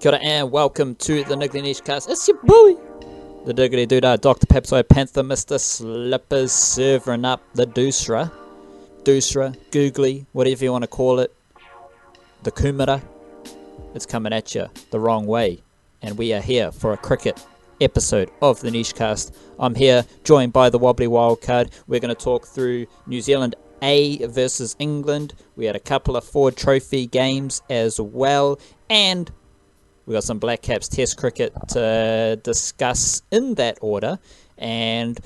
Kia ora and welcome to the Niggly Niche Cast. It's your boy, the Diggity Doodah, Dr. Pepsoy Panther, Mr. Slippers, serving up the doosra, googly, whatever you want to call it, the kumara. It's coming at you the wrong way, and we are here for a cricket episode of the Niche Cast. I'm here, joined by the wobbly Wildcard. We're going to talk through New Zealand A versus England. We had a couple of Ford Trophy games as well, and we got some Blackcaps Test cricket to discuss in that order, and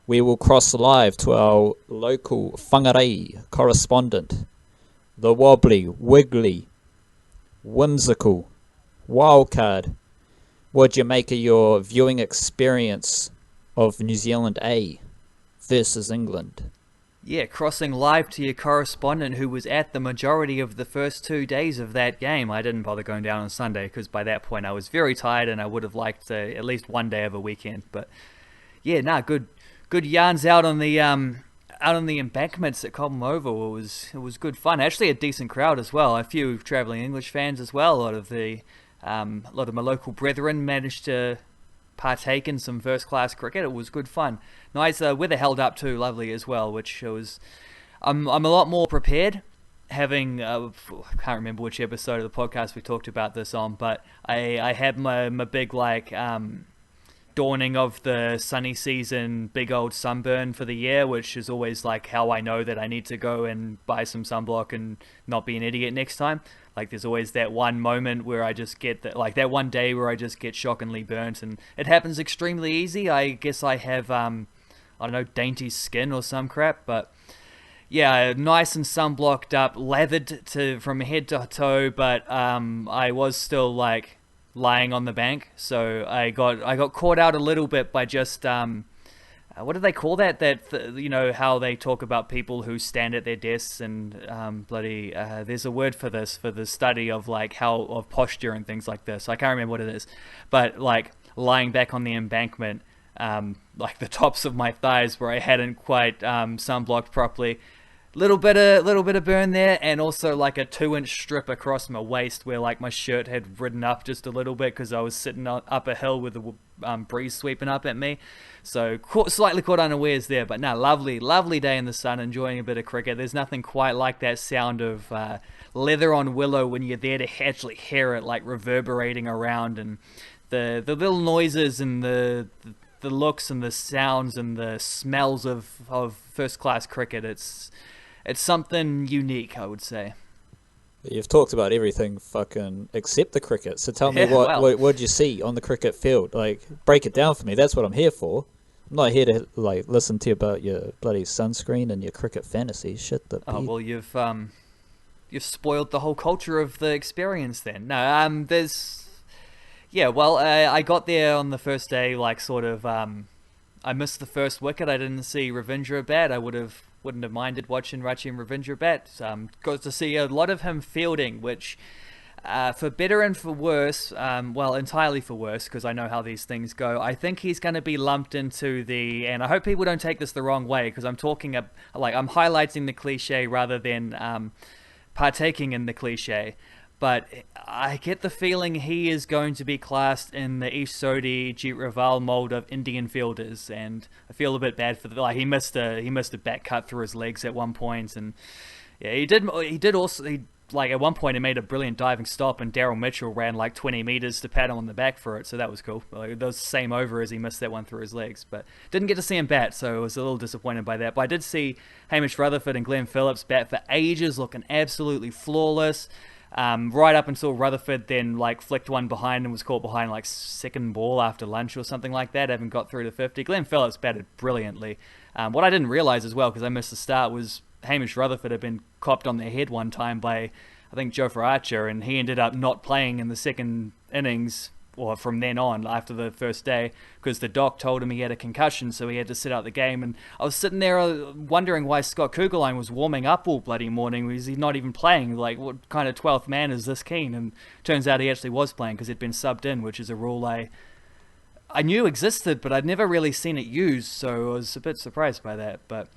we will cross live to our local whangarei correspondent, the wobbly, wiggly, whimsical Wildcard. What'd you make of your viewing experience of New Zealand A versus England? Yeah, crossing live to your correspondent who was at the majority of the first 2 days of that game. I didn't bother going down on Sunday because by that point I was very tired and I would have liked at least one day of a weekend. But yeah, good yarns out on the embankments at Cobham Oval. It was good fun. Actually, a decent crowd as well. A few travelling English fans as well. A lot of my local brethren managed to partake in some first-class cricket. It was good fun. Nice weather held up too, lovely as well, which was... I'm a lot more prepared, having... I can't remember which episode of the podcast we talked about this on, but I had my big, dawning of the sunny season, big old sunburn for the year, which is always, how I know that I need to go and buy some sunblock and not be an idiot next time. There's always that one moment where I just get that one day where I just get shockingly burnt, and it happens extremely easy. I guess I have, Dainty skin or some crap, but yeah, nice and sunblocked up, lathered from head to toe, but I was still lying on the bank, so I got caught out a little bit by just what do they call that? How they talk about people who stand at their desks and there's a word for this, for the study of of posture and things like this. I can't remember what it is, but lying back on the embankment, the tops of my thighs where I hadn't quite sunblocked properly. Little bit of burn there, and also a 2-inch strip across my waist where my shirt had ridden up just a little bit because I was sitting up a hill with the breeze sweeping up at me. So slightly caught unawares there, but no, lovely day in the sun, enjoying a bit of cricket. There's nothing quite like that sound of leather on willow when you're there to actually hear it reverberating around, and the little noises and the looks and the sounds and the smells of first class cricket. It's something unique, I would say. You've talked about everything fucking except the cricket. So tell me what did you see on the cricket field? Break it down for me. That's what I'm here for. I'm not here to listen to you about your bloody sunscreen and your cricket fantasies. Shit the Oh well, you've spoiled the whole culture of the experience then. No, I got there on the first day I missed the first wicket. I didn't see Ravindra bat. I wouldn't have minded watching Rachi and Ravindra bat. Got to see a lot of him fielding, which, for better and for worse, entirely for worse, because I know how these things go, I think he's going to be lumped into and I hope people don't take this the wrong way, because I'm highlighting the cliche rather than partaking in the cliche. But I get the feeling he is going to be classed in the Ish Sodhi, Jeet Raval mold of Indian fielders, and I feel a bit bad for he missed a bat cut through his legs at one point, and yeah, he did also at one point he made a brilliant diving stop, and Daryl Mitchell ran 20 meters to pat him on the back for it, so that was cool. That was the same over as he missed that one through his legs, but didn't get to see him bat, so I was a little disappointed by that. But I did see Hamish Rutherford and Glenn Phillips bat for ages, looking absolutely flawless. Right up until Rutherford then flicked one behind and was caught behind second ball after lunch or something like that. Haven't got through to 50. Glenn Phillips batted brilliantly. What I didn't realise as well, because I missed the start, was Hamish Rutherford had been copped on the head one time by, I think, Jofra Archer, and he ended up not playing in the second innings, or from then on, after the first day, because the doc told him he had a concussion, so he had to sit out the game. And I was sitting there wondering why Scott Kugelheim was warming up all bloody morning. Was he not even playing? What kind of 12th man is this keen? And turns out he actually was playing, because he'd been subbed in, which is a rule I knew existed, but I'd never really seen it used, so I was a bit surprised by that. But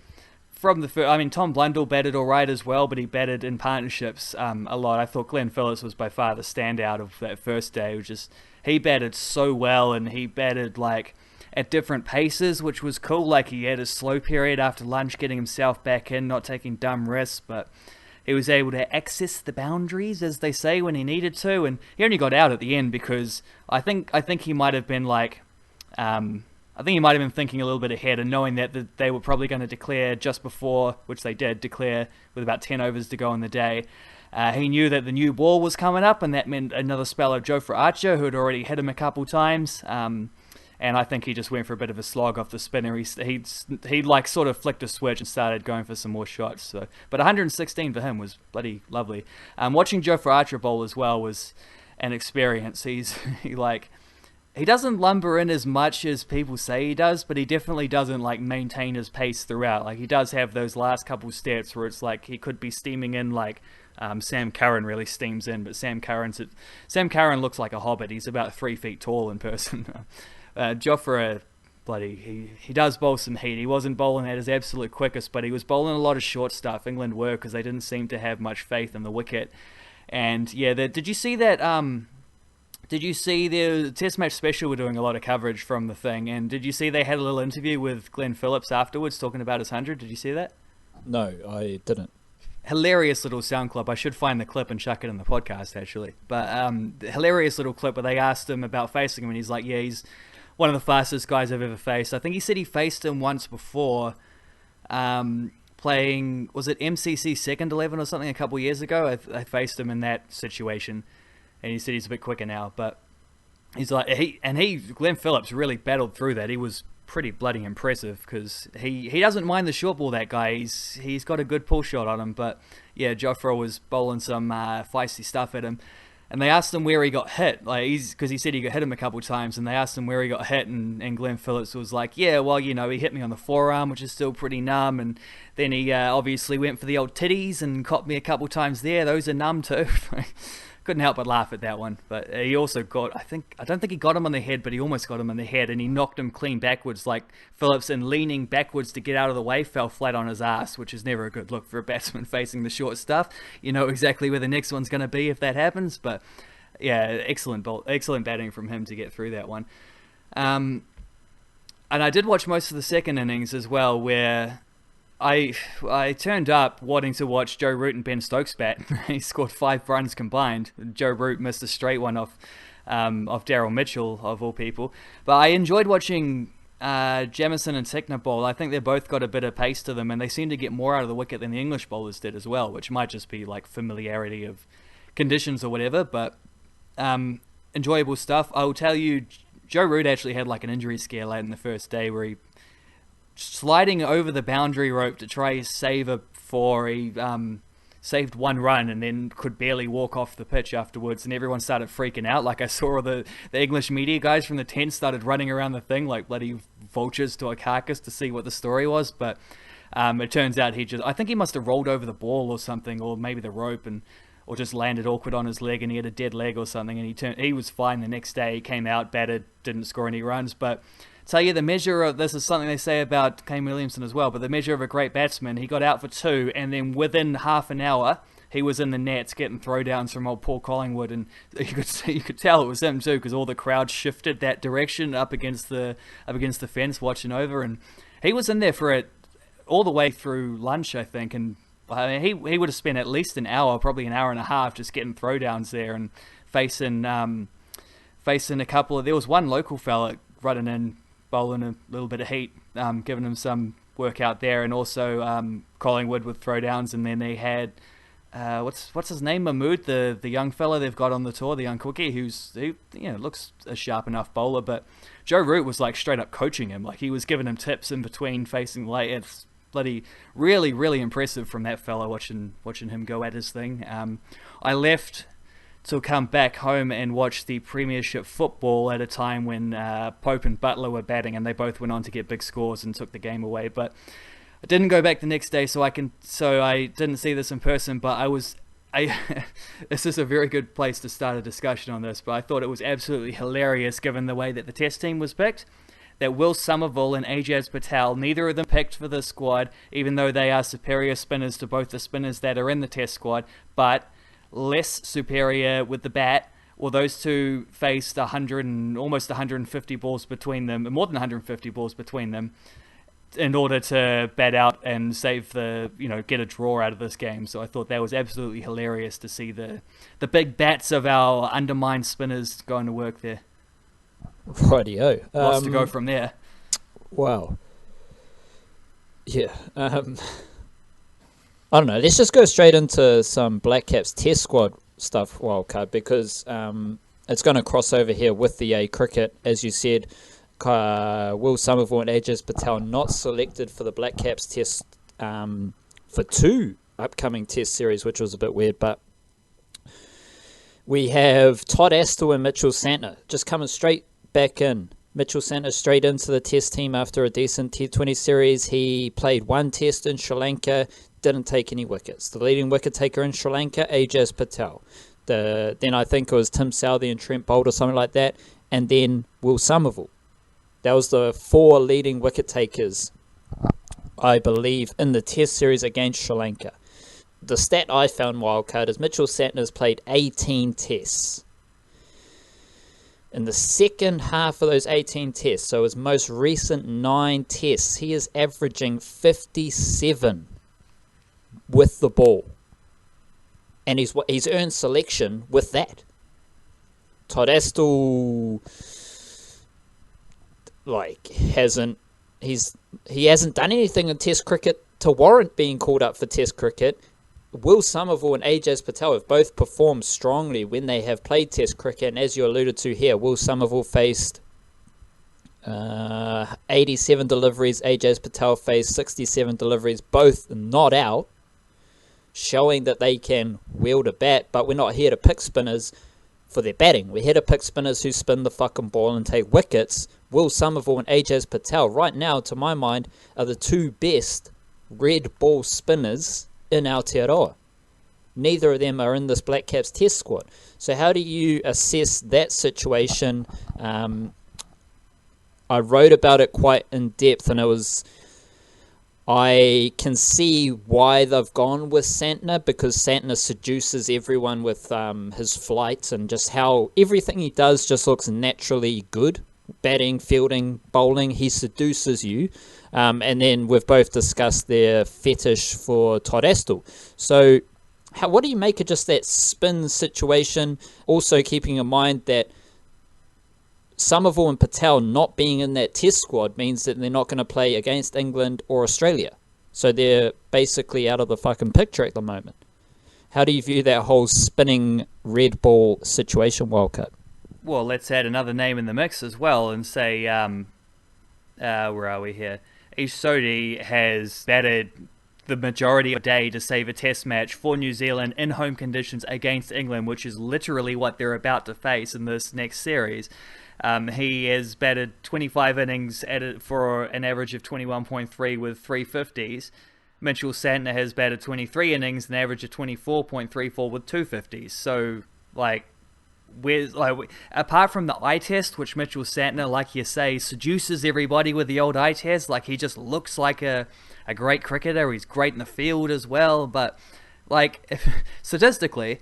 from the first, I mean, Tom Blundell batted all right as well, but he batted in partnerships a lot. I thought Glenn Phillips was by far the standout of that first day. It was just, he batted so well, and he batted like at different paces, which was cool. Like he had a slow period after lunch, getting himself back in, not taking dumb risks, but he was able to access the boundaries, as they say, when he needed to, and he only got out at the end because I think he might have been like, I think he might have been thinking a little bit ahead and knowing that they were probably going to declare just before, which they did, declare with about 10 overs to go in the day. He knew that the new ball was coming up, and that meant another spell of Jofra Archer, who had already hit him a couple times. And I think he just went for a bit of a slog off the spinner. He like sort of flicked a switch and started going for some more shots. So, but 116 for him was bloody lovely. Watching Jofra Archer bowl as well was an experience. He doesn't lumber in as much as people say he does, but he definitely doesn't like maintain his pace throughout. Like he does have those last couple steps where it's like he could be steaming in like Sam Curran really steams in, but Sam Curran looks like a hobbit. He's about 3 feet tall in person. Jofra, he does bowl some heat. He wasn't bowling at his absolute quickest, but he was bowling a lot of short stuff. England were, because they didn't seem to have much faith in the wicket. And yeah, did you see that? Did you see the Test Match Special were doing a lot of coverage from the thing? And did you see they had a little interview with Glenn Phillips afterwards talking about his 100? Did you see that? No, I didn't. Hilarious little sound clip. I should find the clip and chuck it in the podcast, actually. But hilarious little clip where they asked him about facing him, and he's like, yeah, he's one of the fastest guys I've ever faced. I think he said he faced him once before, playing, was it MCC Second 11 or something a couple years ago? I faced him in that situation, and he said he's a bit quicker now. But he's like, Glenn Phillips really battled through that. He was pretty bloody impressive, because he doesn't mind the short ball, that guy. He's got a good pull shot on him. But yeah, Jofra was bowling some feisty stuff at him, and they asked him where he got hit, because he said he got hit him a couple times, and they asked him where he got hit, and Glenn Phillips was like, yeah, well, he hit me on the forearm, which is still pretty numb, and then he obviously went for the old titties and caught me a couple times there. Those are numb too. Couldn't help but laugh at that one. But he also got, I don't think he got him on the head, but he almost got him on the head, and he knocked him clean backwards, like Phillips, and leaning backwards to get out of the way, fell flat on his ass, which is never a good look for a batsman facing the short stuff. You know exactly where the next one's going to be if that happens. But yeah, excellent batting from him to get through that one. And I did watch most of the second innings as well, where I turned up wanting to watch Joe Root and Ben Stokes bat. He scored 5 runs combined. Joe Root missed a straight one off Daryl Mitchell, of all people. But I enjoyed watching Jamieson and Tickner bowl. I think they've both got a bit of pace to them, and they seem to get more out of the wicket than the English bowlers did as well, which might just be like familiarity of conditions or whatever. But enjoyable stuff. I will tell you, Joe Root actually had like an injury scare late in the first day, where he sliding over the boundary rope to try save a 4. He saved 1 run and then could barely walk off the pitch afterwards, and everyone started freaking out. Like I saw the English media guys from the tent started running around the thing like bloody vultures to a carcass to see what the story was. But it turns out I think he must have rolled over the ball or something, or maybe the rope, or just landed awkward on his leg, and he had a dead leg or something, and he was fine the next day. He came out, batted, didn't score any runs. But tell you, the measure of this is something they say about Kane Williamson as well, but the measure of a great batsman, he got out for 2, and then within half an hour he was in the nets getting throwdowns from old Paul Collingwood, and you could tell it was him too, because all the crowd shifted that direction up against the fence watching over, and he was in there for it all the way through lunch, I think. And I mean, he would have spent at least an hour, probably an hour and a half, just getting throwdowns there and facing a couple of. There was one local fella running in, bowling a little bit of heat, giving him some work out there, and also Collingwood with throwdowns. And then they had what's his name, Mahmood, the young fella they've got on the tour, the young cookie, who looks a sharp enough bowler. But Joe Root was like straight up coaching him, like he was giving him tips in between facing late. It's bloody really, really impressive from that fella, watching him go at his thing. I left to come back home and watch the Premiership football at a time when Pope and Butler were batting, and they both went on to get big scores and took the game away. But I didn't go back the next day, so I didn't see this in person. But this is a very good place to start a discussion on this. But I thought it was absolutely hilarious, given the way that the Test team was picked, that Will Somerville and Ajaz Patel, neither of them picked for the squad, even though they are superior spinners to both the spinners that are in the Test squad, but less superior with the bat. Well, those two faced almost 150 balls between them, more than 150 balls between them, in order to bat out and save get a draw out of this game. So I thought that was absolutely hilarious to see the big bats of our undermined spinners going to work there. Rightio. Lots to go from there. Wow. Yeah. I don't know. Let's just go straight into some Blackcaps Test squad stuff, Wildcard, because it's going to cross over here with the A cricket. As you said, Will Somerville and Ajaz Patel not selected for the Blackcaps Test for 2 upcoming Test series, which was a bit weird, but we have Todd Astle and Mitchell Santner just coming straight back in. Mitchell Santner straight into the Test team after a decent T20 series. He played 1 Test in Sri Lanka, didn't take any wickets. The leading wicket taker in Sri Lanka, Ajaz Patel. Then I think it was Tim Southee and Trent Boult or something like that, and then Will Somerville. That was the 4 leading wicket takers, I believe, in the Test series against Sri Lanka. The stat I found, Wildcard, is Mitchell Santner's played 18 Tests. In the second half of those 18 Tests, so his most recent 9 Tests, he is averaging 57 with the ball. And he's earned selection with that. Todd Astle hasn't done anything in Test cricket to warrant being called up for Test cricket. Will Somerville and Ajaz Patel have both performed strongly when they have played Test cricket, and as you alluded to here, Will Somerville faced 87 deliveries, Ajaz Patel faced 67 deliveries, both not out, showing that they can wield a bat. But we're not here to pick spinners for their batting. We're here to pick spinners who spin the fucking ball and take wickets. Will Somerville and Ajaz Patel, right now, to my mind, are the 2 best red ball spinners in Aotearoa. Neither of them are in this Blackcaps Test squad. So how do you assess that situation? I wrote about it quite in depth, and I can see why they've gone with Santner, because Santner seduces everyone with his flight and just how everything he does just looks naturally good. Batting, fielding, bowling, he seduces you. And then we've both discussed their fetish for Todd Astle. So what do you make of just that spin situation? Also keeping in mind that Somerville and Patel not being in that Test squad means that they're not going to play against England or Australia. So they're basically out of the fucking picture at the moment. How do you view that whole spinning red ball situation, Wildcard? Well, let's add another name in the mix as well and say, where are we here? Ish Sodhi has batted the majority of the day to save a Test match for New Zealand in home conditions against England, which is literally what they're about to face in this next series. He has batted 25 innings for an average of 21.3 with 350s. Mitchell Santner has batted 23 innings, an average of 24.34 with 250s. So, apart from the eye test, which Mitchell Santner, like you say, seduces everybody with the old eye test, he just looks like a great cricketer. He's great in the field as well, but statistically,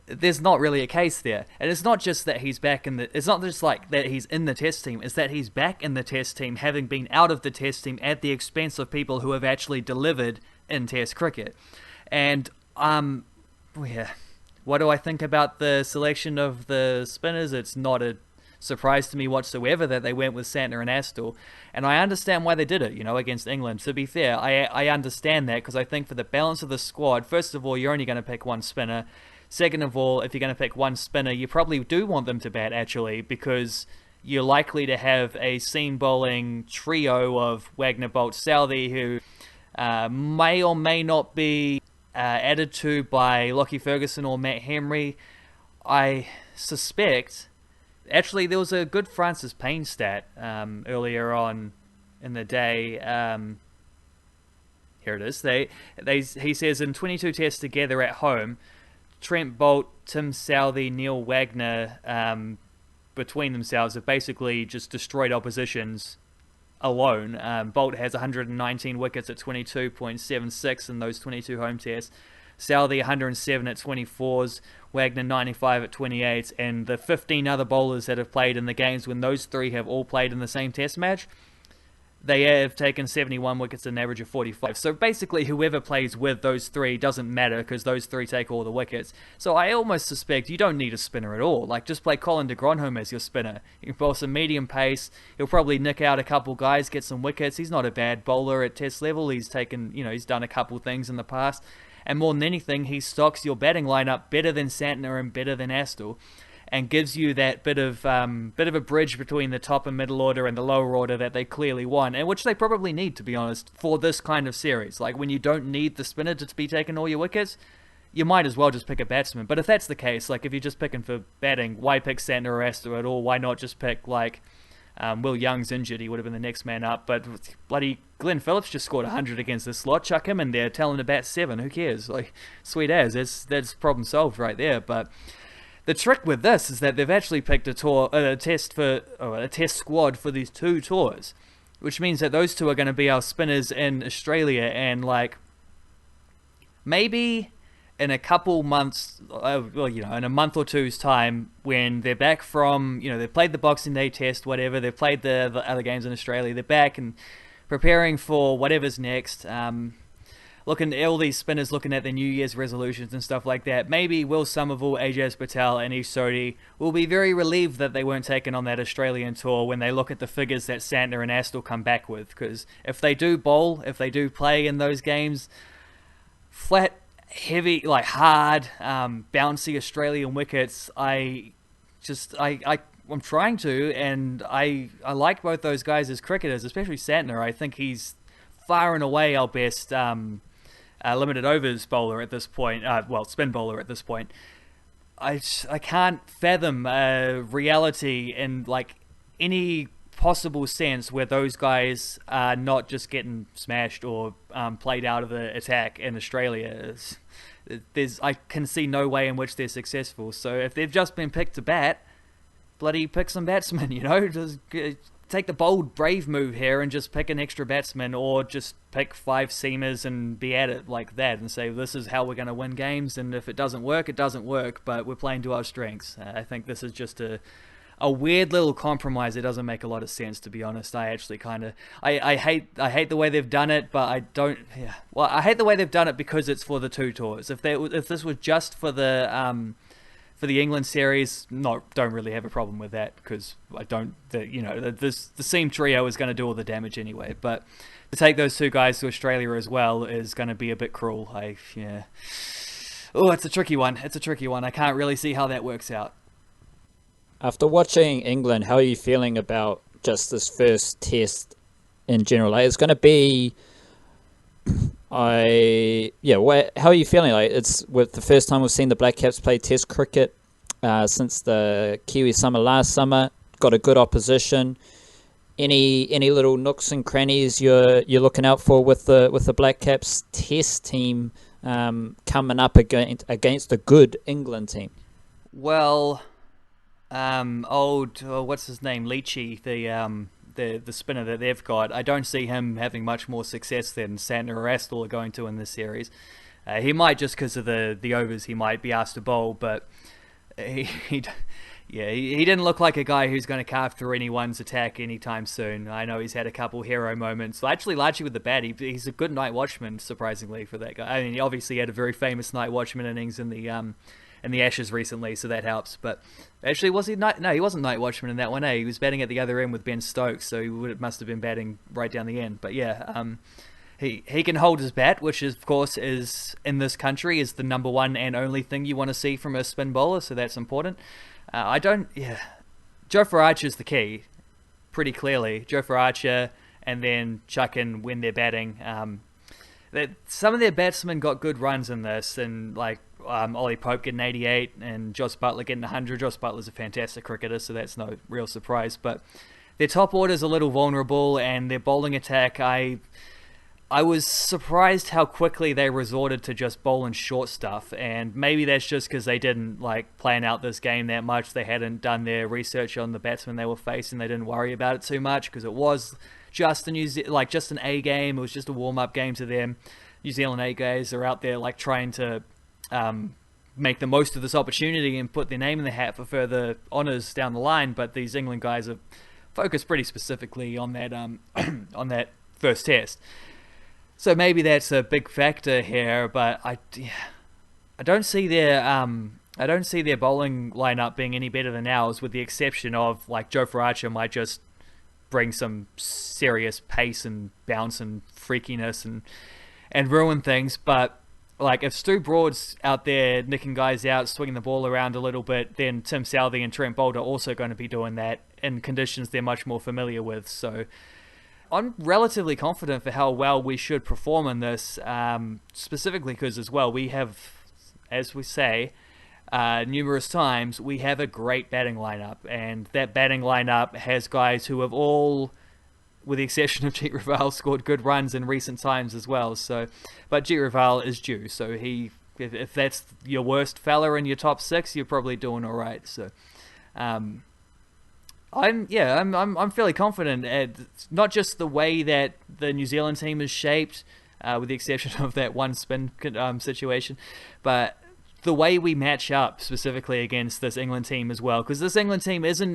there's not really a case there. And it's not just that he's back it's not just that he's in the Test team, it's that he's back in the Test team, having been out of the Test team at the expense of people who have actually delivered in Test cricket. And what do I think about the selection of the spinners? It's not a surprise to me whatsoever that they went with Santner and Astle. And I understand why they did it, against England. To be fair, I understand that, because I think for the balance of the squad, first of all, you're only going to pick 1 spinner. Second of all, if you're going to pick 1 spinner, you probably do want them to bat, actually, because you're likely to have a seam bowling trio of Wagner, Boult, Southee, who may or may not be added to by Lockie Ferguson or Matt Henry. I suspect, actually, there was a good Francis Payne stat earlier on in the day. Here it is. He says in 22 tests together at home, Trent Boult, Tim Southee, Neil Wagner, between themselves, have basically just destroyed oppositions alone. Bolt has 119 wickets at 22.76 in those 22 home tests. Southey 107 at 24s, Wagner 95 at 28, and the 15 other bowlers that have played in the games when those three have all played in the same test match, they have taken 71 wickets at an average of 45. So basically whoever plays with those three doesn't matter because those three take all the wickets. So I almost suspect you don't need a spinner at all. Like, just play Colin de Gronholm as your spinner. You can bowl some medium pace. He'll probably nick out a couple guys, get some wickets. He's not a bad bowler at test level. He's taken, he's done a couple things in the past. And more than anything, he stocks your batting lineup better than Santner and better than Astle, and gives you that bit of a bridge between the top and middle order and the lower order that they clearly want, and which they probably need, to be honest, for this kind of series. Like, when you don't need the spinner to be taking all your wickets, you might as well just pick a batsman. But if that's the case, like if you're just picking for batting, why pick Santner or Astle at all? Why not just pick, like, Will Young's injured, he would have been the next man up, but bloody Glenn Phillips just scored 100 against this lot. Chuck him in there, tell him to bat 7. Who cares? Like, sweet as. That's problem solved right there. But the trick with this is that they've actually picked a test squad for these 2 tours, which means that those 2 are going to be our spinners in Australia, and like maybe in a couple months, in a month or two's time, when they're back from, they've played the Boxing Day test, whatever, they've played the other games in Australia, they're back and preparing for whatever's next, looking at all these spinners, looking at their New Year's resolutions and stuff like that. Maybe Will Somerville, Ajaz Patel and Ish Sodhi will be very relieved that they weren't taken on that Australian tour when they look at the figures that Santner and Astle come back with, because if they do bowl, if they do play in those games, flat, heavy, like hard, bouncy Australian wickets, I'm trying to, and I like both those guys as cricketers, especially Santner. I think he's far and away our best limited overs bowler at this point, spin bowler at this point. I can't fathom reality in like any possible sense where those guys are not just getting smashed or played out of the attack in Australia. I can see no way in which they're successful. So if they've just been picked to bat, bloody pick some batsmen, just take the bold, brave move here and just pick an extra batsman, or just pick 5 seamers and be at it like that and say, this is how we're going to win games, and if it doesn't work, it doesn't work, but we're playing to our strengths. I think this is just a weird little compromise. It doesn't make a lot of sense, to be honest. I actually kind of I hate the way they've done it, but I don't. Yeah. Well, I hate the way they've done it because it's for the 2 tours. If this was just for the England series, don't really have a problem with that, because I don't. The seam trio is going to do all the damage anyway. But to take those 2 guys to Australia as well is going to be a bit cruel. Oh, it's a tricky one. I can't really see how that works out. After watching England, how are you feeling about just this first test in general? Like, it's going to be, how are you feeling? Like, it's with the first time we've seen the Blackcaps play test cricket since the Kiwi summer last summer. Got a good opposition. Any little nooks and crannies you're looking out for with the Blackcaps test team coming up against a good England team? Well, what's his name, Leachy, the spinner that they've got, I don't see him having much more success than Santner or Astle are going to in this series. He might, just because of the overs he might be asked to bowl, but he didn't look like a guy who's going to carve through anyone's attack anytime soon. I know he's had a couple hero moments. Actually, largely with the bat, he's a good night watchman, surprisingly, for that guy. I mean, he obviously had a very famous night watchman innings in the Ashes recently, so that helps. But actually, was he night? No, he wasn't night watchman in that one. He was batting at the other end with Ben Stokes, so he must have been batting right down the end. But yeah, he can hold his bat, which is, of course, is in this country is the number one and only thing you want to see from a spin bowler. So that's important. Jofra Archer's the key, pretty clearly. Jofra Archer, and then chuck in when they're batting. Some of their batsmen got good runs in this, and like Ollie Pope getting 88 and Jos Buttler getting 100. Jos Butler's a fantastic cricketer, so that's no real surprise. But their top order's a little vulnerable, and their bowling attack, I was surprised how quickly they resorted to just bowling short stuff, and maybe that's just because they didn't plan out this game that much. They hadn't done their research on the batsmen they were facing. They didn't worry about it too much because it was just just an A game. It was just a warm up game to them. New Zealand A guys are out there trying to make the most of this opportunity and put their name in the hat for further honours down the line. But these England guys are focused pretty specifically on that on that first test. So maybe that's a big factor here, but I don't see their bowling lineup being any better than ours, with the exception of Joe Faracha might just bring some serious pace and bounce and freakiness and ruin things. But if Stu Broad's out there nicking guys out, swinging the ball around a little bit, then Tim Southee and Trent Boult are also going to be doing that in conditions they're much more familiar with. So I'm relatively confident for how well we should perform in this, specifically because as well we have, as we say numerous times, we have a great batting lineup, and that batting lineup has guys who have all, with the exception of Jeet Raval, scored good runs in recent times as well. So, but Jeet Raval is due, so if that's your worst fella in your top 6, you're probably doing all right. So I'm fairly confident at not just the way that the New Zealand team is shaped, with the exception of that one spin situation, but the way we match up specifically against this England team as well. Because this England team isn't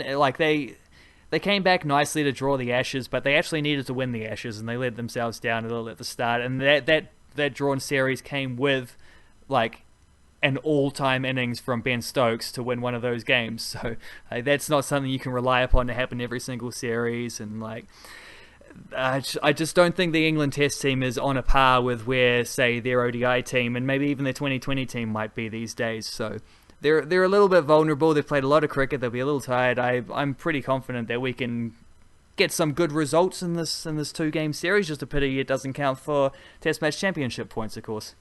they came back nicely to draw the Ashes, but they actually needed to win the Ashes, and they let themselves down a little at the start. And that drawn series came with an all-time innings from Ben Stokes to win one of those games. So that's not something you can rely upon to happen every single series. And I just don't think the England Test team is on a par with where, say, their ODI team and maybe even their 2020 team might be these days. So they're a little bit vulnerable. They've played a lot of cricket. They'll be a little tired. I'm pretty confident that we can get some good results in this 2-game series. Just a pity it doesn't count for Test Match Championship points, of course.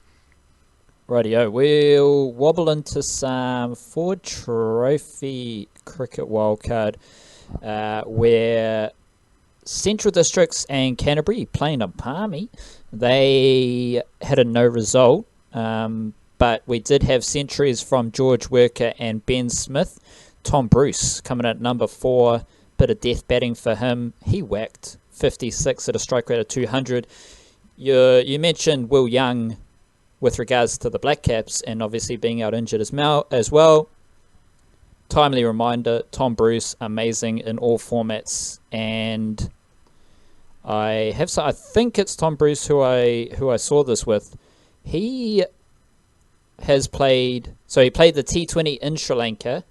Rightio, we'll wobble into some Ford Trophy cricket wildcard, where Central Districts and Canterbury playing a Palmy. They had a no result, but we did have centuries from George Worker and Ben Smith. Tom Bruce coming at number 4, bit of death batting for him. He whacked 56 at a strike rate of 200. You mentioned Will Young with regards to the Blackcaps and obviously being out injured as well. Timely reminder, Tom Bruce, amazing in all formats. And I think it's Tom Bruce who I saw this with. He has played, so he played the T20 in Sri Lanka.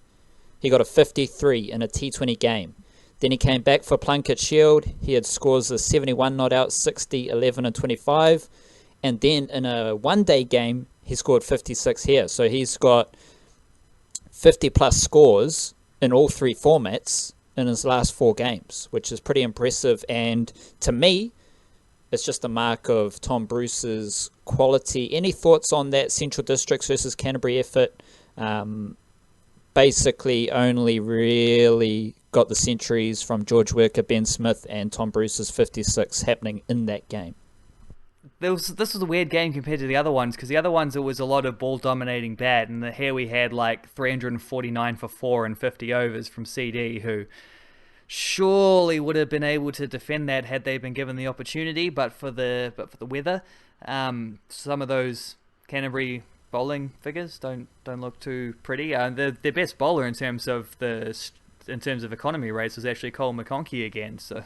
He got a 53 in a T20 game. Then he came back for Plunket Shield. He had scores of 71 not out, 60, 11 and 25. And then in a one-day game, he scored 56 here. So he's got 50-plus scores in all 3 formats in his last 4 games, which is pretty impressive. And to me, it's just a mark of Tom Bruce's quality. Any thoughts on that Central Districts versus Canterbury effort? Basically only really got the centuries from George Worker, Ben Smith, and Tom Bruce's 56 happening in that game. This was a weird game compared to the other ones, because the other ones it was a lot of ball dominating bat, and here we had 349 for 4 and 50 overs from CD, who surely would have been able to defend that had they been given the opportunity, but for the weather, some of those Canterbury bowling figures don't look too pretty. Their best bowler in terms of economy rates was actually Cole McConkey again, so.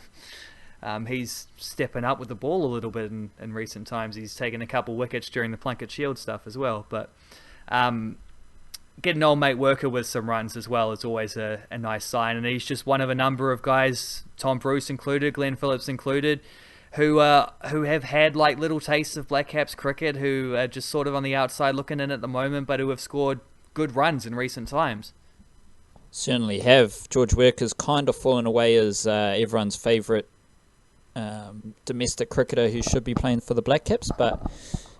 He's stepping up with the ball a little bit in recent times. He's taken a couple wickets during the Plunket Shield stuff as well. But getting old mate Worker with some runs as well is always a nice sign. And he's just one of a number of guys, Tom Bruce included, Glenn Phillips included, who have had little tastes of Blackcaps cricket, who are just sort of on the outside looking in at the moment, but who have scored good runs in recent times. Certainly have. George Worker's kind of fallen away as everyone's favourite domestic cricketer who should be playing for the Blackcaps, but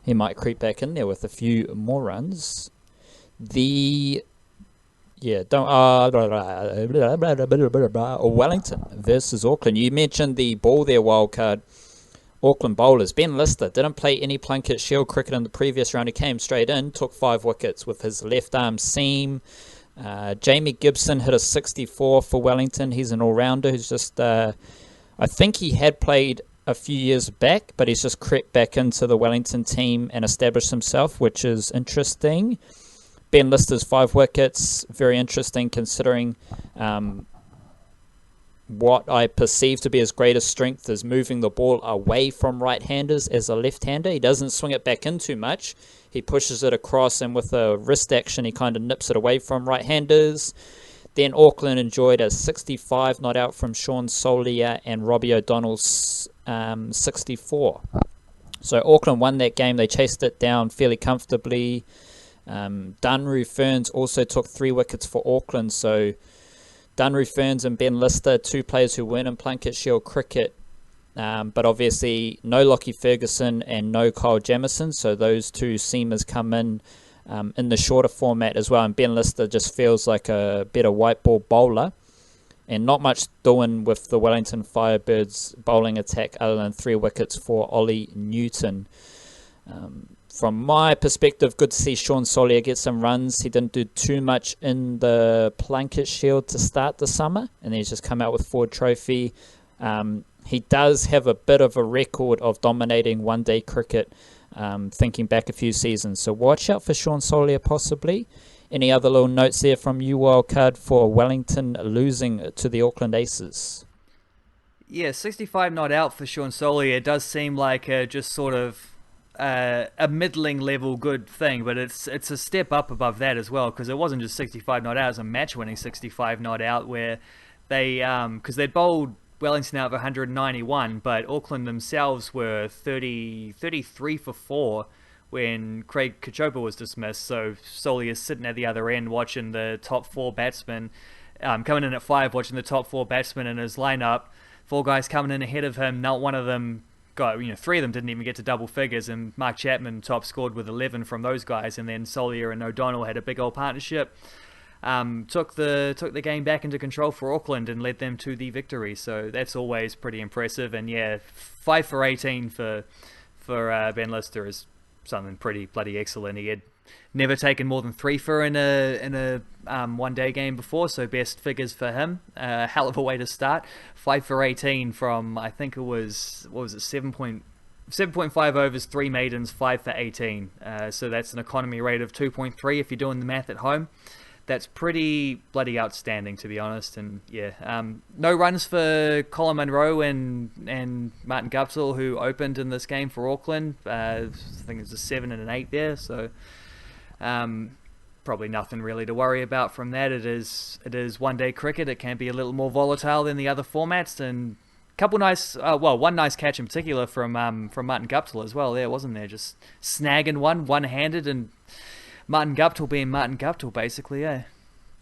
he might creep back in there with a few more runs. Wellington versus Auckland. You mentioned the ball there, Wildcard. Auckland bowlers. Ben Lister didn't play any Plunkett Shield cricket in the previous round. He came straight in, took 5 wickets with his left arm seam. Jamie Gibson hit a 64 for Wellington. He's an all-rounder who's just, I think he had played a few years back, but he's just crept back into the Wellington team and established himself, which is interesting. Ben Lister's 5 wickets, very interesting considering what I perceive to be his greatest strength is moving the ball away from right-handers as a left-hander. He doesn't swing it back in too much. He pushes it across, and with a wrist action, he kind of nips it away from right-handers. Then Auckland enjoyed a 65 not out from Sean Solier and Robbie O'Donnell's 64. So Auckland won that game. They chased it down fairly comfortably. Dunru Ferns also took 3 wickets for Auckland. So Dunru Ferns and Ben Lister, 2 players who win in Plunkett Shield cricket. But obviously no Lockie Ferguson and no Kyle Jamieson. So those 2 seamers come in the shorter format as well. And Ben Lister just feels like a better white ball bowler. And not much doing with the Wellington Firebirds bowling attack other than 3 wickets for Ollie Newton. From my perspective, good to see Sean Solier get some runs. He didn't do too much in the Plunkett Shield to start the summer, and then he's just come out with Ford Trophy. He does have a bit of a record of dominating one-day cricket, thinking back a few seasons. So watch out for Sean Solier possibly. Any other little notes there from you, Wildcard, for Wellington losing to the Auckland Aces? Yeah, 65 not out for Sean Solier. It does seem like just sort of a middling level good thing, but it's a step up above that as well, because it wasn't just 65 not out, it was a match-winning 65 not out where they, because they'd bowled Wellington out of 191, but Auckland themselves were 33 for 4 when Craig Kachopa was dismissed. So Solier is sitting at the other end watching the top 4 batsmen, coming in at 5, watching the top 4 batsmen in his lineup. 4 guys coming in ahead of him. Not one of them got, 3 of them didn't even get to double figures, and Mark Chapman top scored with 11 from those guys, and then Solier and O'Donnell had a big old partnership. Took the game back into control for Auckland and led them to the victory. So that's always pretty impressive. And yeah, 5 for 18 for Ben Lister is something pretty bloody excellent. He had never taken more than 3 for in a one-day game before, so best figures for him. Hell of a way to start. 5 for 18 from, I think it was, 7.5 overs, 3 maidens, 5 for 18. So that's an economy rate of 2.3 if you're doing the math at home. That's pretty bloody outstanding, to be honest. And yeah, no runs for Colin Munro and Martin Guptill, who opened in this game for Auckland. I think it's a 7 and an 8 there. So probably nothing really to worry about from that. It is one-day cricket. It can be a little more volatile than the other formats. And couple nice, one nice catch in particular from Martin Guptill as well. There, wasn't there? Just snagging one-handed and Martin Guptill being Martin Guptill, basically, yeah.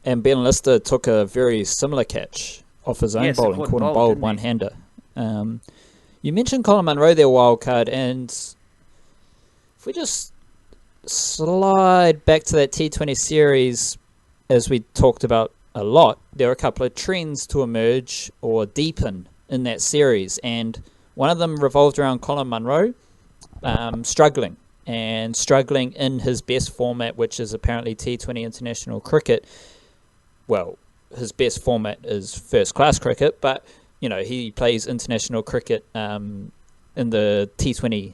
And Ben Lister took a very similar catch off his own bowling, caught him bowled one-hander. You mentioned Colin Munro there, Wildcard, and if we just slide back to that T20 series, as we talked about a lot, there are a couple of trends to emerge or deepen in that series, and one of them revolved around Colin Munro struggling in his best format, which is apparently T20 international cricket. Well, his best format is first-class cricket, but, he plays international cricket in the T20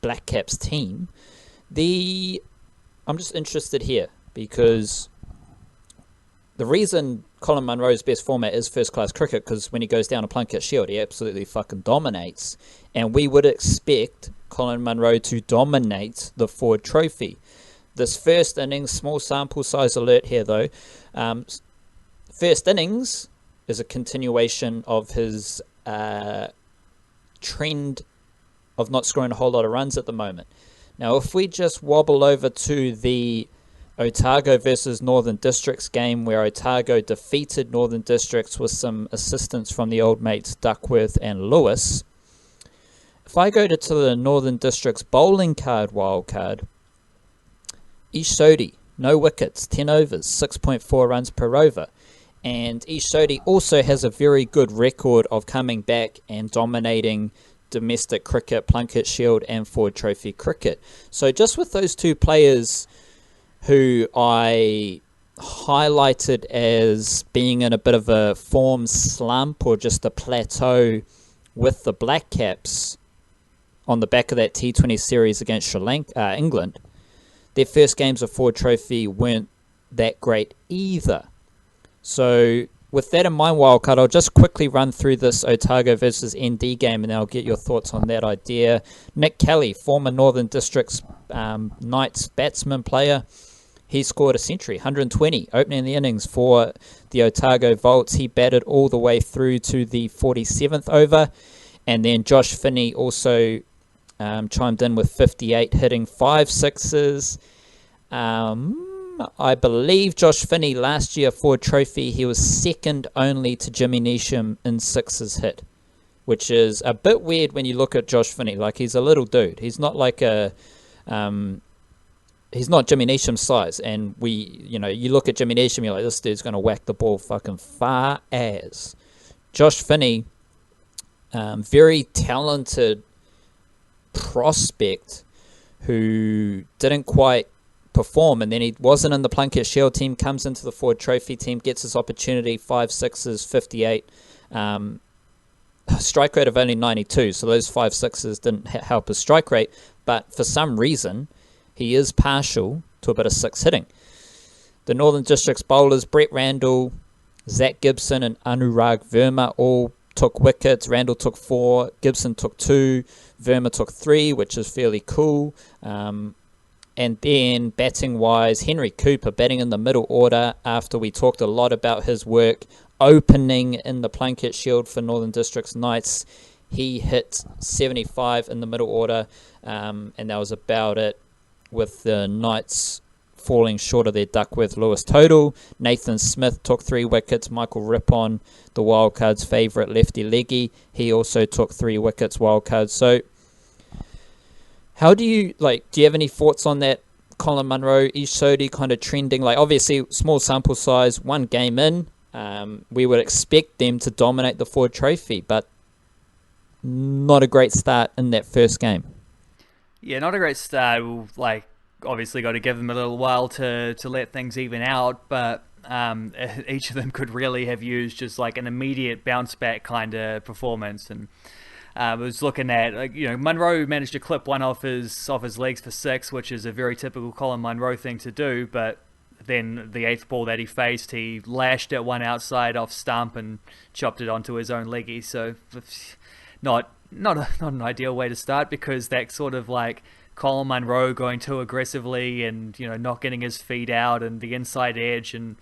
Blackcaps team. I'm just interested here, because the reason Colin Munro's best format is first-class cricket, because when he goes down a Plunkett Shield, he absolutely fucking dominates, and we would expect Colin Munro to dominate the Ford Trophy. This first innings, small sample size alert here though, first innings is a continuation of his trend of not scoring a whole lot of runs at the moment. Now if we just wobble over to the Otago versus Northern Districts game, where Otago defeated Northern Districts with some assistance from the old mates Duckworth and Lewis. If I go to the Northern Districts bowling card, Wildcard, Ish Sodhi, no wickets, 10 overs, 6.4 runs per over. And Ish Sodhi also has a very good record of coming back and dominating domestic cricket, Plunkett Shield, and Ford Trophy cricket. So just with those two players who I highlighted as being in a bit of a form slump or just a plateau with the Blackcaps on the back of that T20 series against England, their first games of Ford Trophy weren't that great either. So with that in mind, Wildcard, I'll just quickly run through this Otago versus ND game and then I'll get your thoughts on that idea. Nick Kelly, former Northern Districts Knights batsman player, he scored a century, 120, opening the innings for the Otago Volts. He batted all the way through to the 47th over. And then Josh Finney also chimed in with 58, hitting 5 sixes. I believe Josh Finney last year for a trophy, he was second only to Jimmy Neesham in sixes hit, which is a bit weird when you look at Josh Finney. Like, he's a little dude. He's not like a... he's not Jimmy Neesham's size, and you look at Jimmy Neesham, you're like, this dude's going to whack the ball fucking far as. Josh Finney, very talented prospect who didn't quite perform, and then he wasn't in the Plunkett Shield team, comes into the Ford Trophy team, gets his opportunity, 5 sixes, 58, strike rate of only 92, so those 5 sixes didn't help his strike rate, but for some reason, he is partial to a bit of 6 hitting. The Northern Districts bowlers, Brett Randall, Zach Gibson and Anurag Verma all took wickets. Randall took 4, Gibson took 2, Verma took 3, which is fairly cool. And then batting-wise, Henry Cooper batting in the middle order after we talked a lot about his work opening in the Plunkett Shield for Northern Districts Knights. He hit 75 in the middle order, and that was about it, with the Knights falling short of their Duckworth-Lewis total. Nathan Smith took 3 wickets. Michael Rippon, the Wildcard's favourite lefty leggy, he also took 3 wickets, Wildcard. So how do you have any thoughts on that? Colin Munro, Ish Sodhi kind of trending, like obviously small sample size, 1 game in, we would expect them to dominate the Ford Trophy, but not a great start in that first game. Yeah, not a great start. We'll, obviously got to give them a little while to let things even out, but each of them could really have used just like an immediate bounce back kind of performance. And I was looking at, Munro managed to clip one off his legs for 6, which is a very typical Colin Munro thing to do, but then the 8th ball that he faced, he lashed at one outside off stump and chopped it onto his own leggy. So not an ideal way to start, because that sort of like Colin Munro going too aggressively and not getting his feet out and the inside edge and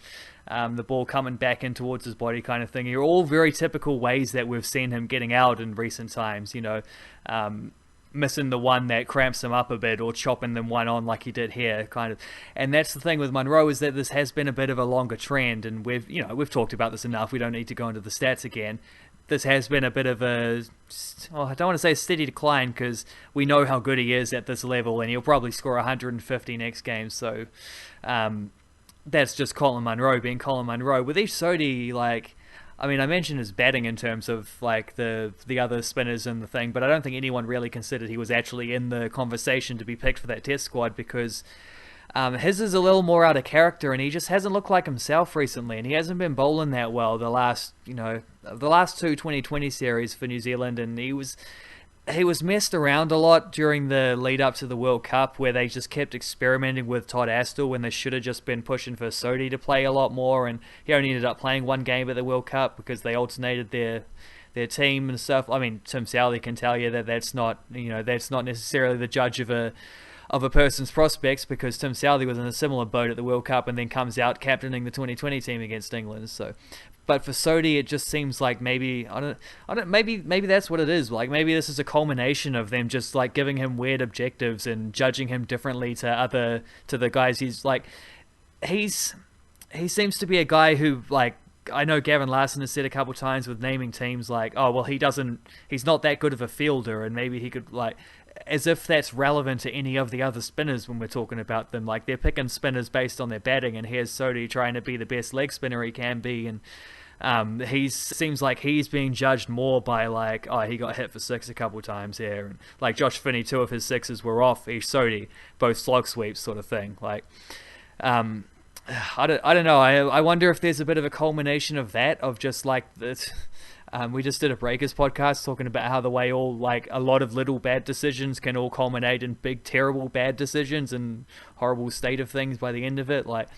the ball coming back in towards his body kind of thing are all very typical ways that we've seen him getting out in recent times. Missing the one that cramps him up a bit or chopping them one on like he did here, kind of. And that's the thing with Munro, is that this has been a bit of a longer trend, and we've talked about this enough. We don't need to go into the stats again. This has been a bit of I don't want to say steady decline, because we know how good he is at this level, and he'll probably score 150 next game. So that's just Colin Munro being Colin Munro. With Ish Sodhi, I mentioned his batting in terms of the other spinners and the thing, but I don't think anyone really considered he was actually in the conversation to be picked for that test squad, because his is a little more out of character, and he just hasn't looked like himself recently, and he hasn't been bowling that well the last two 2020 series for New Zealand, and he was messed around a lot during the lead up to the World Cup, where they just kept experimenting with Todd Astle when they should have just been pushing for Sodhi to play a lot more, and he only ended up playing 1 game at the World Cup because they alternated their team and stuff. Tim Southey can tell you that that's not necessarily the judge of a person's prospects, because Tim Southey was in a similar boat at the World Cup and then comes out captaining the 2020 team against England. So, but for Sodhi, it just seems like maybe maybe that's what it is. Maybe this is a culmination of them just giving him weird objectives and judging him differently to the guys. He seems to be a guy who I know Gavin Larson has said a couple times with naming teams he's not that good of a fielder, and maybe he could as if that's relevant to any of the other spinners when we're talking about them. They're picking spinners based on their batting, and here's Sodhi trying to be the best leg spinner he can be, and He seems like he's being judged more by like, oh, he got hit for 6 a couple times here, and like Josh Finney, 2 of his 6s were off Ish Sodi, both slog sweeps sort of thing. Like, I don't know. I wonder if there's a bit of a culmination of that, of just like this. We just did a Breakers podcast talking about how the way all like a lot of little bad decisions can all culminate in big terrible bad decisions and horrible state of things by the end of it. Like,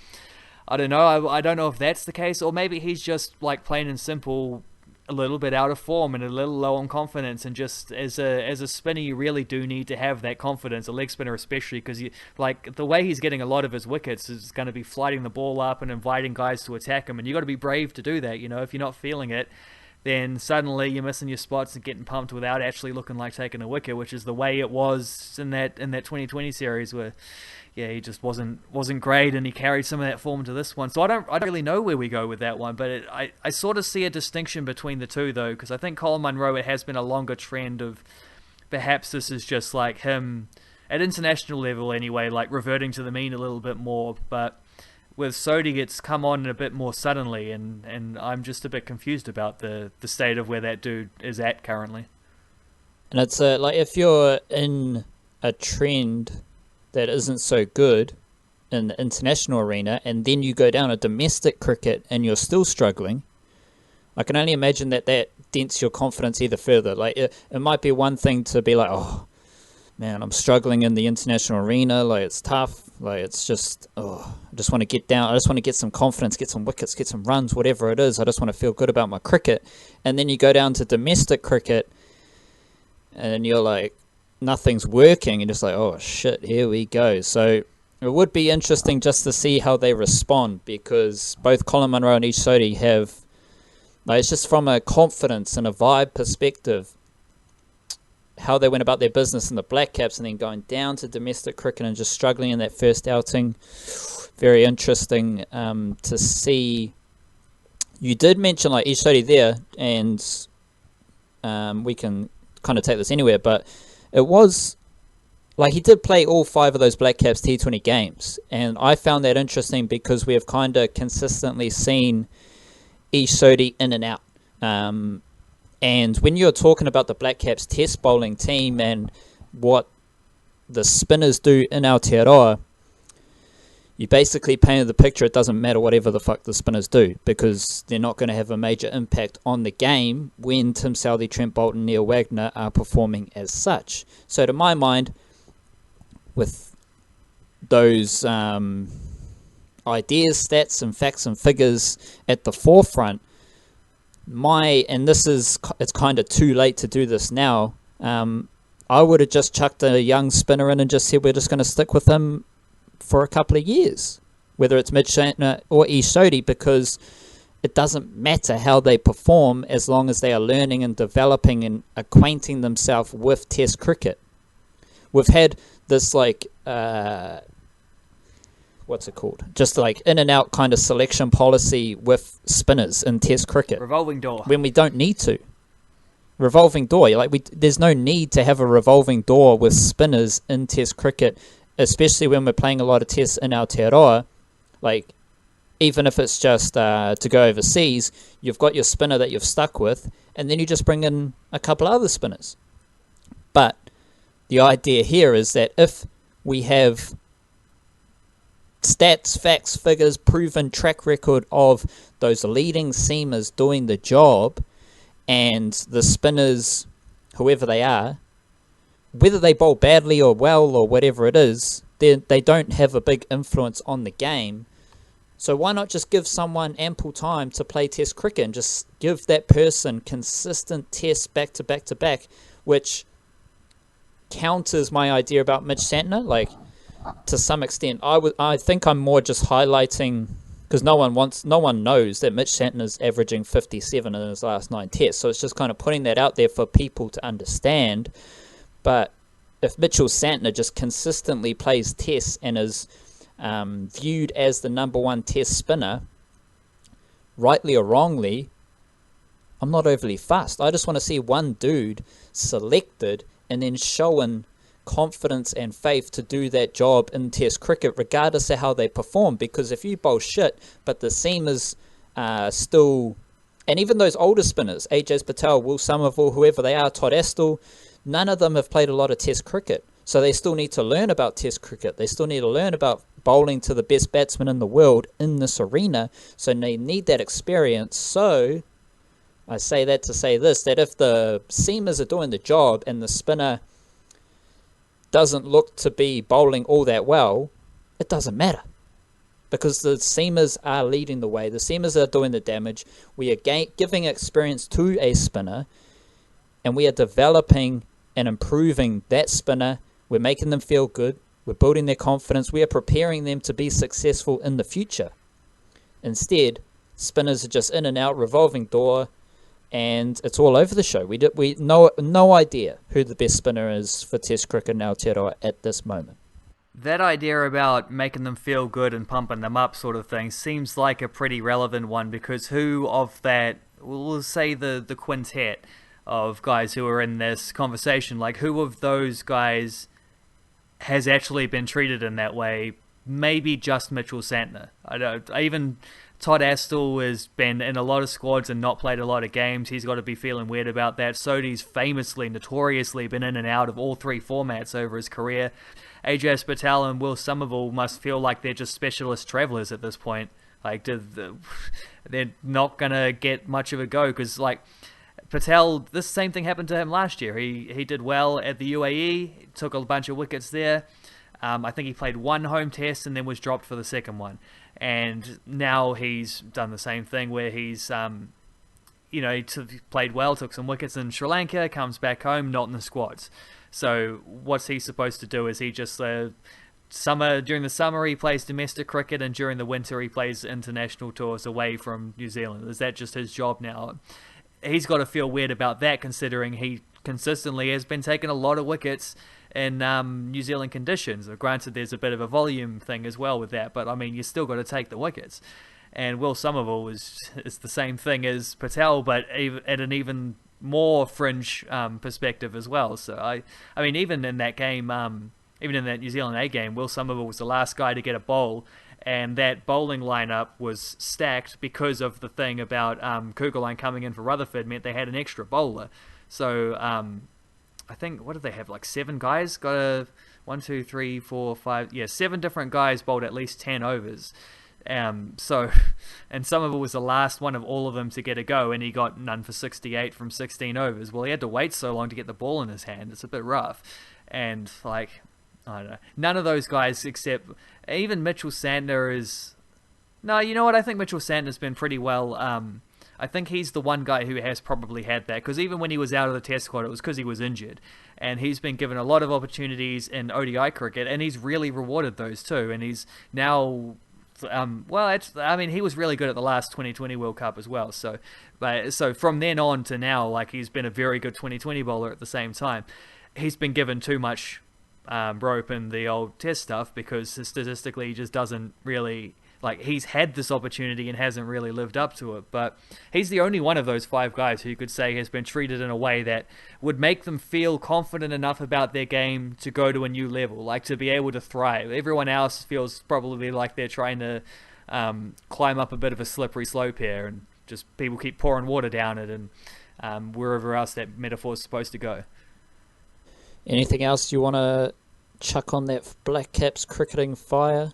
I don't know. I don't know if that's the case, or maybe he's just like plain and simple a little bit out of form and a little low on confidence, and just as a spinner you really do need to have that confidence, a leg spinner especially, because you like the way he's getting a lot of his wickets is going to be flighting the ball up and inviting guys to attack him, and you got to be brave to do that. You know, if you're not feeling it, then suddenly you're missing your spots and getting pumped without actually looking like taking a wicket, which is the way it was in that 2020 series where, yeah, he just wasn't great, and he carried some of that form to this one. So I don't really know where we go with that one, but I sort of see a distinction between the two though, because I think Colin Munro, it has been a longer trend of perhaps this is just like him at international level anyway, like reverting to the mean a little bit more, but with Sodi, it's come on a bit more suddenly, and I'm just a bit confused about the state of where that dude is at currently. And it's like if you're in a trend that isn't so good in the international arena, and then you go down a domestic cricket and you're still struggling, I can only imagine that dents your confidence either further. Like it might be one thing to be like, oh man, I'm struggling in the international arena, like it's tough, like it's just, I just want to get down, I just want to get some confidence, get some wickets, get some runs, whatever it is, I just want to feel good about my cricket. And then you go down to domestic cricket and you're like, nothing's working, and just like, oh shit, here we go. So it would be interesting just to see how they respond, because both Colin Munro and Ish Sodi have, like, it's just from a confidence and a vibe perspective, how they went about their business in the Blackcaps and then going down to domestic cricket and just struggling in that first outing. Very interesting to see. You did mention like Ish Sodi there, and we can kind of take this anywhere, but it was like he did play all 5 of those Blackcaps T20 games, and I found that interesting because we have kind of consistently seen Ish Sodi in and out. And when you're talking about the Blackcaps Test bowling team and what the spinners do in Aotearoa, you basically painted the picture. It doesn't matter whatever the fuck the spinners do, because they're not going to have a major impact on the game when Tim Southee, Trent Boult and Neil Wagner are performing as such. So to my mind, with those ideas, stats and facts and figures at the forefront, it's kind of too late to do this now, I would have just chucked a young spinner in and just said we're just going to stick with him for a couple of years, whether it's Mitch Santner or Ish Sodi, because it doesn't matter how they perform as long as they are learning and developing and acquainting themselves with Test cricket. We've had this like what's it called? Just like in and out kind of selection policy with spinners in Test cricket. Revolving door. When we don't need to. Revolving door. There's no need to have a revolving door with spinners in Test cricket, especially when we're playing a lot of tests in Aotearoa. Like, even if it's just to go overseas, you've got your spinner that you've stuck with, and then you just bring in a couple other spinners. But the idea here is that if we have stats, facts, figures, proven track record of those leading seamers doing the job, and the spinners, whoever they are, whether they bowl badly or well or whatever it is, they don't have a big influence on the game. So why not just give someone ample time to play Test cricket and just give that person consistent tests back to back to back, which counters my idea about Mitch Santner. Like, to some extent, I think I'm more just highlighting, because no one knows that Mitch Santner's averaging 57 in his last 9 tests. So it's just kind of putting that out there for people to understand. But if Mitchell Santner just consistently plays tests and is viewed as the number 1 test spinner, rightly or wrongly, I'm not overly fussed. I just want to see one dude selected and then showing confidence and faith to do that job in Test cricket, regardless of how they perform. Because if you bowl shit, but the seamers still And even those older spinners, Ajaz Patel, Will Somerville, whoever they are, Todd Astle, none of them have played a lot of Test cricket. So they still need to learn about Test cricket. They still need to learn about bowling to the best batsman in the world in this arena. So they need that experience. So I say that to say this, that if the seamers are doing the job and the spinner doesn't look to be bowling all that well, it doesn't matter. Because the seamers are leading the way. The seamers are doing the damage. We are giving experience to a spinner, and we are developing and improving that spinner. We're making them feel good. We're building their confidence. We are preparing them to be successful in the future. Instead, spinners are just in and out, revolving door, and it's all over the show. We no idea who the best spinner is for Test cricket in Aotearoa at this moment. That idea about making them feel good and pumping them up sort of thing seems like a pretty relevant one, because who of that, we'll say the quintet of guys who are in this conversation, like who of those guys has actually been treated in that way? Maybe just Mitchell Santner. Even Todd Astle has been in a lot of squads and not played a lot of games. He's got to be feeling weird about that. Sodhi's famously, notoriously been in and out of all three formats over his career. Ajaz Patel and Will Somerville must feel like they're just specialist travellers at this point. Like, they're not going to get much of a go, because, like, Patel, this same thing happened to him last year. He did well at the UAE, took a bunch of wickets there. I think he played one home test and then was dropped for the second one. And now he's done the same thing where he's, he played well, took some wickets in Sri Lanka, comes back home, not in the squads. So what's he supposed to do? Is he just during the summer he plays domestic cricket, and during the winter he plays international tours away from New Zealand? Is that just his job now? He's got to feel weird about that, considering he consistently has been taking a lot of wickets in New Zealand conditions. Granted, there's a bit of a volume thing as well with that, but I mean, you still got to take the wickets. And Will Somerville is the same thing as Patel, but at an even more fringe perspective as well. So I mean, even in that game, even in that New Zealand A game, Will Somerville was the last guy to get a bowl, and that bowling lineup was stacked because of the thing about Kugelheim coming in for Rutherford meant they had an extra bowler. So I think, what did they have, like 7 guys? Got a 1, 2, 3, 4, 5, 7 different guys bowled at least 10 overs. And Somerville was the last one of all of them to get a go, and he got none for 68 from 16 overs. Well, he had to wait so long to get the ball in his hand. It's a bit rough. And, like, I don't know. None of those guys, except even Mitchell Santner is... No, you know what? I think Mitchell Santner's been pretty well... I think he's the one guy who has probably had that, because even when he was out of the Test squad, it was because he was injured. And he's been given a lot of opportunities in ODI cricket, and he's really rewarded those too. And he's now... he was really good at the last 2020 World Cup as well. So from then on to now, like, he's been a very good 2020 bowler at the same time. He's been given too much rope in the old Test stuff, because statistically he just doesn't really... Like, he's had this opportunity and hasn't really lived up to it. But he's the only one of those 5 guys who you could say has been treated in a way that would make them feel confident enough about their game to go to a new level, like to be able to thrive. Everyone else feels probably like they're trying to climb up a bit of a slippery slope here, and just people keep pouring water down it, and wherever else that metaphor is supposed to go. Anything else you want to chuck on that Blackcaps cricketing fire?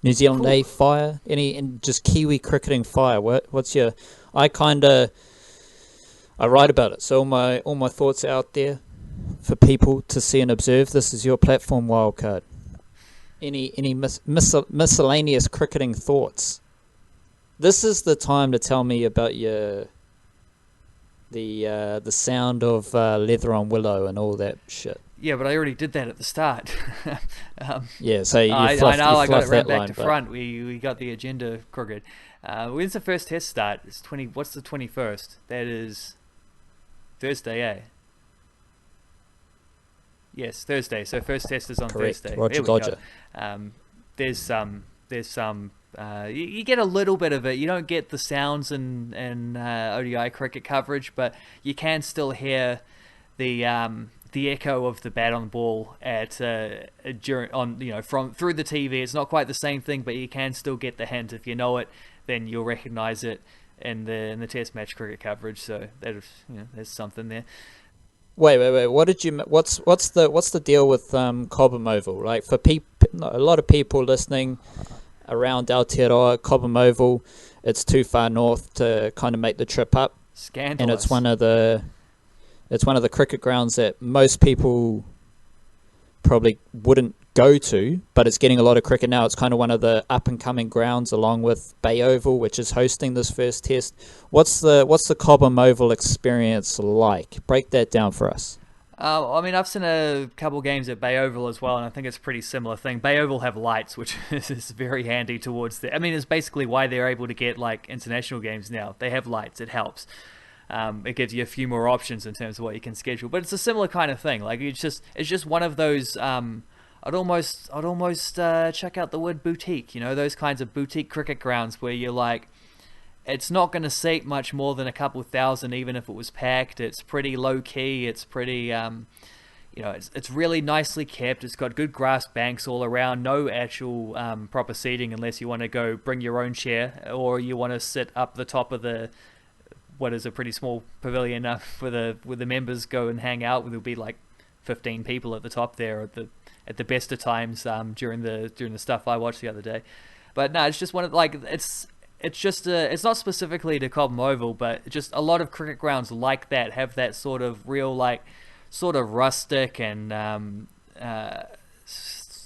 New Zealand A fire? Just Kiwi cricketing fire? What's your... I write about it, so all my thoughts are out there for people to see and observe. This is your platform, Wildcard. Any miscellaneous cricketing thoughts? This is the time to tell me about the sound of leather on willow and all that shit. Yeah, but I already did that at the start. So I got it right back to front. We got the agenda crooked. When's the first test start? It's What's the 21st? That is Thursday, eh? Yes, Thursday. So first test is on Thursday. Roger. There's some. You get a little bit of it. You don't get the sounds in ODI cricket coverage, but you can still hear the echo of the bat on the ball from through the TV. It's not quite the same thing, but you can still get the hint. If you know it, then you'll recognize it in the Test match cricket coverage. So that there's something there. Wait. What did you? What's the deal with Cobham Oval? Like for a lot of people listening around Aotearoa, Cobham Oval, it's too far north to kind of make the trip up. Scandalous. And it's one of the cricket grounds that most people probably wouldn't go to, but it's getting a lot of cricket now. It's kind of one of the up and coming grounds, along with Bay Oval, which is hosting this first test. What's the Cobham Oval experience like? Break that down for us. I mean, I've seen a couple games at Bay Oval as well, and I think it's a pretty similar thing. Bay Oval have lights, which is very handy towards the... I mean, it's basically why they're able to get, like, international games now. They have lights. It helps. It gives you a few more options in terms of what you can schedule. But it's a similar kind of thing. Like, it's just one of those... I'd almost check out the word boutique. You know, those kinds of boutique cricket grounds where you're like... It's not going to seat much more than a couple thousand, even if it was packed. It's pretty low key. It's pretty, it's really nicely kept. It's got good grass banks all around. No actual proper seating unless you want to go bring your own chair or you want to sit up the top of what is a pretty small pavilion where the members go and hang out. There'll be like 15 people at the top there at the best of times during the stuff I watched the other day. But no, it's just one of it's not specifically to Cobham Oval, but just a lot of cricket grounds like that have that sort of real, like, sort of rustic and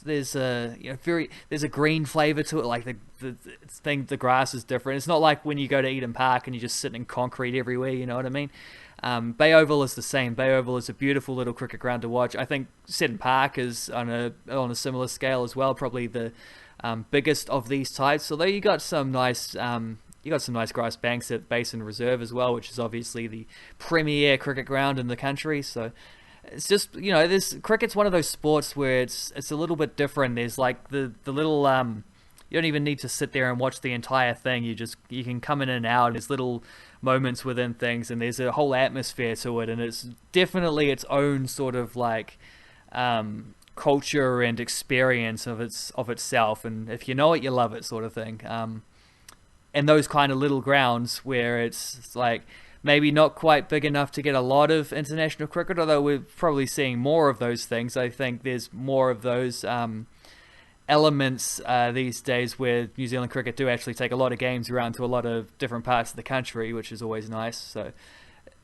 there's a green flavour to it. Like the grass is different. It's not like when you go to Eden Park and you're just sitting in concrete everywhere. You know what I mean? Bay Oval is the same. Bay Oval is a beautiful little cricket ground to watch. I think Seton Park is on a similar scale as well. Probably the biggest of these types. Although you got some nice grass banks at Basin Reserve as well, which is obviously the premier cricket ground in the country. So it's just, cricket's one of those sports where it's a little bit different. There's like the little you don't even need to sit there and watch the entire thing. You can come in and out. There's little moments within things, and there's a whole atmosphere to it, and it's definitely its own sort of like culture and experience of itself, and if you know it, you love it, sort of thing. And those kind of little grounds where it's like maybe not quite big enough to get a lot of international cricket, although we're probably seeing more of those things. I think there's more of those elements these days where New Zealand cricket do actually take a lot of games around to a lot of different parts of the country, which is always nice. So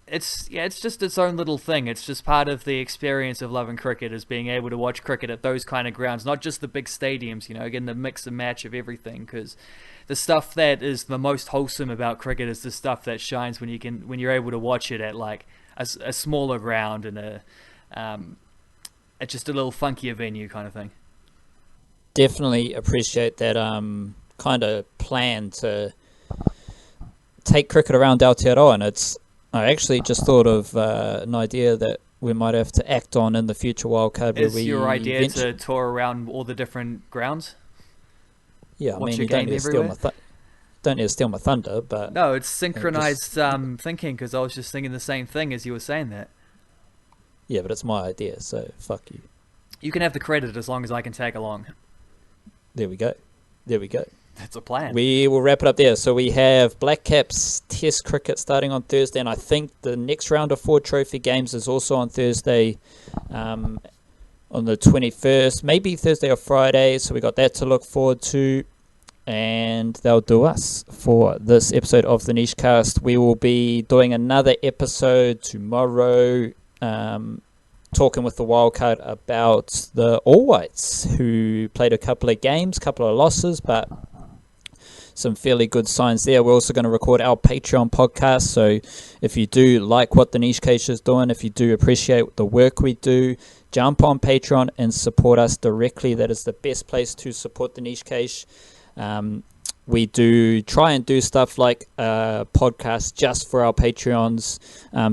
it's just its own little thing. It's just part of the experience of loving cricket, is being able to watch cricket at those kind of grounds, not just the big stadiums, getting the mix and match of everything, because the stuff that is the most wholesome about cricket is the stuff that shines when you're able to watch it at like a smaller ground and at just a little funkier venue kind of thing. Definitely appreciate that kind of plan to take cricket around Aotearoa, and I actually just thought of an idea that we might have to act on in the future Wildcard. Is your idea to tour around all the different grounds? Yeah, I mean, you don't need to steal my thunder, but... No, it's synchronized thinking, because I was just thinking the same thing as you were saying that. Yeah, but it's my idea, so fuck you. You can have the credit as long as I can tag along. There we go. That's a plan. We will wrap it up there. So we have Blackcaps Test cricket starting on Thursday, and I think the next round of 4 trophy games is also on Thursday, on the 21st, maybe Thursday or Friday. So we got that to look forward to, and that'll do us for this episode of the Niche Cast. We will be doing another episode tomorrow, talking with the Wildcard about the All Whites, who played a couple of games, couple of losses, but some fairly good signs there. We're also going to record our Patreon podcast, so if you do like what the Niche Case is doing, if you do appreciate the work we do, jump on Patreon and support us directly. That is the best place to support the Niche Case. We do try and do stuff like podcasts just for our Patreons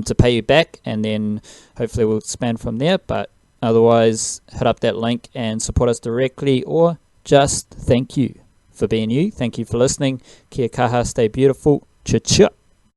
to pay you back, and then hopefully we'll expand from there. But otherwise, hit up that link and support us directly, or just thank you for being you. Thank you for listening. Kia kaha, stay beautiful. Cha-cha.